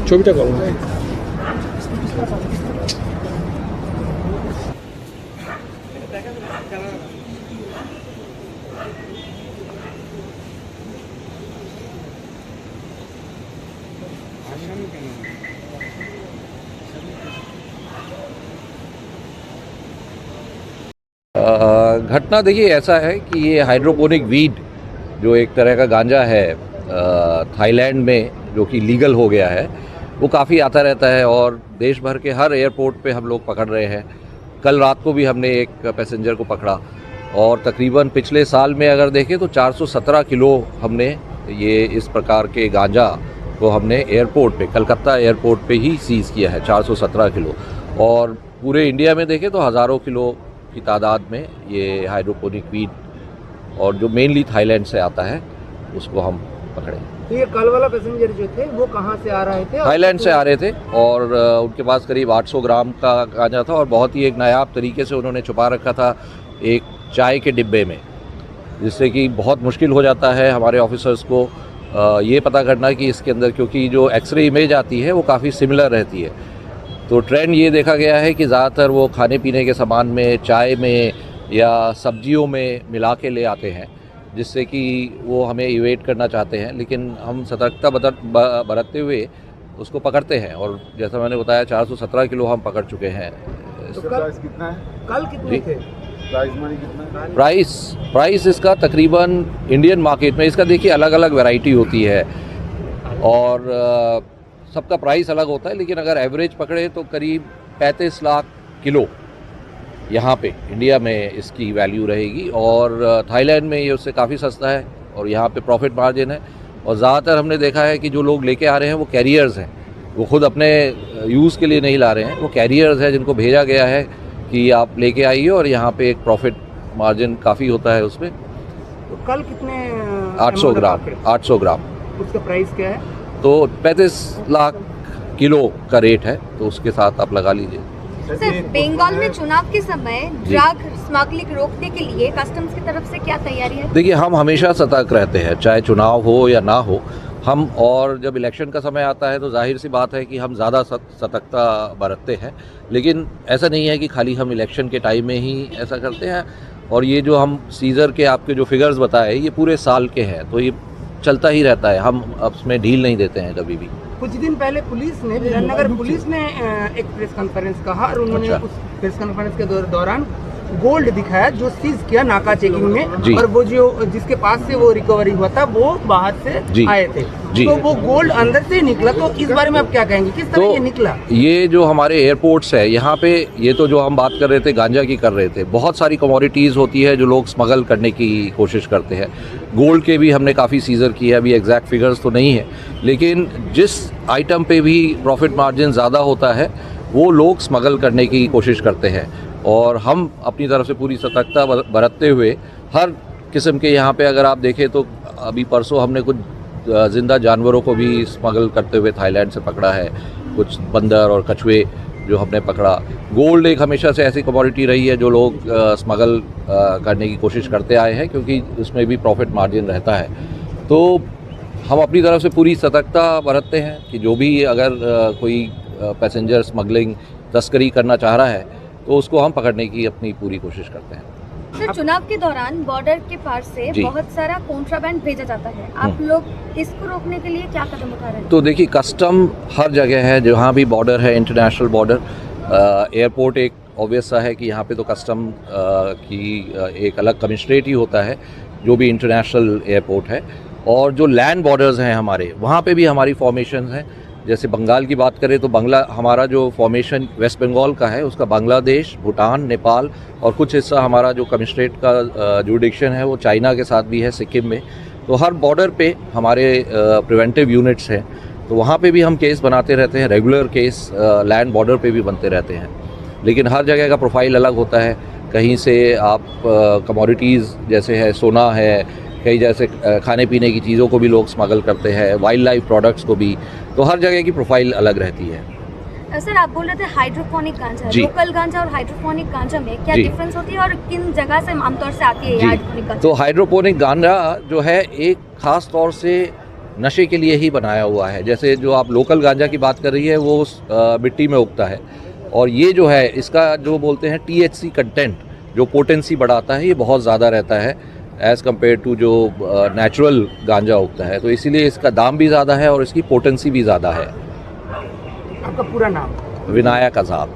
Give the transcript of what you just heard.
ছবিটা করো। घटना देखिए ऐसा है कि ये हाइड्रोपोनिक वीड जो एक तरह का गांजा है थाईलैंड में जो कि लीगल हो गया है, वो काफ़ी आता रहता है और देश भर के हर एयरपोर्ट पे हम लोग पकड़ रहे हैं। कल रात को भी हमने एक पैसेंजर को पकड़ा और तकरीबन पिछले साल में अगर देखें तो 417 किलो हमने ये इस प्रकार के गांजा को हमने एयरपोर्ट पे, कलकत्ता एयरपोर्ट पे ही सीज़ किया है, 417 किलो। और पूरे इंडिया में देखें तो हज़ारों किलो की तादाद में ये हाइड्रोपोनिक वीड और जो मेनली थाईलैंड से आता है उसको हम पकड़े। तो ये कल वाला पैसेंजर जो थे वो कहाँ से आ रहे थे? थाईलैंड से आ रहे थे और उनके पास करीब 800 ग्राम का गांजा था और बहुत ही एक नायाब तरीके से उन्होंने छुपा रखा था एक चाय के डिब्बे में, जिससे कि बहुत मुश्किल हो जाता है हमारे ऑफिसर्स को ये पता करना कि इसके अंदर, क्योंकि जो एक्सरे इमेज आती है वो काफ़ी सिमिलर रहती है। तो ट्रेंड ये देखा गया है कि ज़्यादातर वो खाने पीने के सामान में, चाय में या सब्जियों में मिला के ले आते हैं, जिससे कि वो हमें इवेट करना चाहते हैं। लेकिन हम सतर्कता बरतते हुए उसको पकड़ते हैं और जैसा मैंने बताया 417 किलो हम पकड़ चुके हैं। तो प्राइस कितना है? कल कितने थे? प्राइस मनी कितना है? प्राइस इसका तकरीबन इंडियन मार्केट में, इसका देखिए अलग अलग वैरायटी होती है और सबका प्राइस अलग होता है, लेकिन अगर एवरेज पकड़े तो करीब 35 लाख किलो यहाँ पे इंडिया में इसकी वैल्यू रहेगी और थाईलैंड में ये उससे काफ़ी सस्ता है और यहाँ पे प्रॉफिट मार्जिन है। और ज़्यादातर हमने देखा है कि जो लोग लेके आ रहे हैं वो कैरियर्स हैं, वो खुद अपने यूज़ के लिए नहीं ला रहे हैं, वो कैरियर्स हैं जिनको भेजा गया है कि आप लेके आइए और यहाँ पे एक प्रॉफिट मार्जिन काफ़ी होता है उसमें। तो कल कितने? 800 ग्राम। 800 ग्राम। उसका प्राइस क्या है? तो 35 लाख किलो का रेट है, तो उसके साथ आप लगा लीजिए। सर, बंगाल में चुनाव के समय ड्रग स्मगलिंग रोकने के लिए कस्टम्स की तरफ से क्या तैयारी है? देखिए, हम हमेशा सतर्क रहते हैं, चाहे चुनाव हो या ना हो हम, और जब इलेक्शन का समय आता है तो जाहिर सी बात है कि हम ज़्यादा सतर्कता बरतते हैं। लेकिन ऐसा नहीं है कि खाली हम इलेक्शन के टाइम में ही ऐसा करते हैं। और ये जो हम सीज़र के आपके जो फिगर्स बताए ये पूरे साल के हैं, तो ये चलता ही रहता है, हम उसमें ढील नहीं देते हैं कभी भी। कुछ दिन पहले पुलिस ने, विराटनगर पुलिस ने एक प्रेस कॉन्फ्रेंस कहा और उन्होंने उस प्रेस कॉन्फ्रेंस के दौरान गोल्ड दिखाया जो सीज किया नाका चेकिंग में, और वो जो जिसके पास से वो रिकवरी हुआ था वो बाहर से आए थे, तो वो गोल्ड अंदर से निकला। तो इस बारे में आप क्या कहेंगे, किस तरह ये निकला? ये जो हमारे एयरपोर्ट्स है यहाँ पे, ये तो जो हम बात कर रहे थे गांजा की कर रहे थे, बहुत सारी कमोडिटीज़ होती है जो लोग स्मगल करने की कोशिश करते हैं। गोल्ड के भी हमने काफ़ी सीजर किए, अभी एग्जैक्ट फिगर्स तो नहीं है, लेकिन जिस आइटम पे भी प्रॉफिट मार्जिन ज़्यादा होता है वो लोग स्मगल करने की कोशिश करते हैं। और हम अपनी तरफ से पूरी सतर्कता बरतते हुए हर किस्म के, यहाँ पे अगर आप देखें तो अभी परसों हमने कुछ ज़िंदा जानवरों को भी स्मगल करते हुए थाईलैंड से पकड़ा है, कुछ बंदर और कछुए जो हमने पकड़ा। गोल्ड एक हमेशा से ऐसी कमोडिटी रही है जो लोग स्मगल करने की कोशिश करते आए हैं, क्योंकि उसमें भी प्रॉफिट मार्जिन रहता है। तो हम अपनी तरफ से पूरी सतर्कता बरतते हैं कि जो भी अगर कोई पैसेंजर स्मगलिंग तस्करी करना चाह रहा है तो उसको हम पकड़ने की अपनी पूरी कोशिश करते हैं। सर, चुनाव के दौरान बॉर्डर के पार से बहुत सारा कॉन्ट्राबैंड भेजा जाता है, आप लोग इसको रोकने के लिए क्या कदम उठा रहे हैं? तो देखिए, कस्टम हर जगह है जहाँ भी बॉर्डर है, इंटरनेशनल बॉर्डर, एयरपोर्ट एक ऑब्वियस सा है कि यहाँ पे तो कस्टम की एक अलग कमिश्नरेट ही होता है जो भी इंटरनेशनल एयरपोर्ट है। और जो लैंड बॉर्डर्स हैं हमारे, वहाँ पे भी हमारी फॉर्मेशन है। जैसे बंगाल की बात करें तो हमारा जो फॉर्मेशन वेस्ट बंगाल का है उसका बांग्लादेश, भूटान, नेपाल और कुछ हिस्सा हमारा जो कमिश्नरेट का जुडिक्शन है वो चाइना के साथ भी है, सिक्किम में। तो हर बॉर्डर पे हमारे प्रिवेंटिव यूनिट्स हैं, तो वहाँ पे भी हम केस बनाते रहते हैं, रेगुलर केस लैंड बॉर्डर पे भी बनते रहते हैं। लेकिन हर जगह का प्रोफाइल अलग होता है, कहीं से आप कमोडिटीज़ जैसे है सोना है, कई जैसे खाने पीने की चीज़ों को भी लोग स्मगल करते हैं, वाइल्ड लाइफ प्रोडक्ट्स को भी, तो हर जगह की प्रोफाइल अलग रहती है। सर आप बोल रहे थे हाइड्रोपोनिक गांजा, जी। लोकल गांजा और हाइड्रोपोनिक गांजा में क्या जी। डिफरेंस होती है और किन जगह से आमतौर से आती है ये जी। हाइड्रोपोनिक गांजा? तो हाइड्रोपोनिक गांजा जो है एक खास तौर से नशे के लिए ही बनाया हुआ है। जैसे जो आप लोकल गांजा की बात कर रही है वो मिट्टी में उगता है, और ये जो है इसका जो बोलते हैं THC कंटेंट जो पोटेंसी बढ़ाता है ये बहुत ज़्यादा रहता है एज़ कम्पेयर टू जो नेचुरल गांजा उगता है, तो इसीलिए इसका दाम भी ज़्यादा है और इसकी पोटेंसी भी ज़्यादा है। आपका पूरा नाम? विनायक आज़ाद।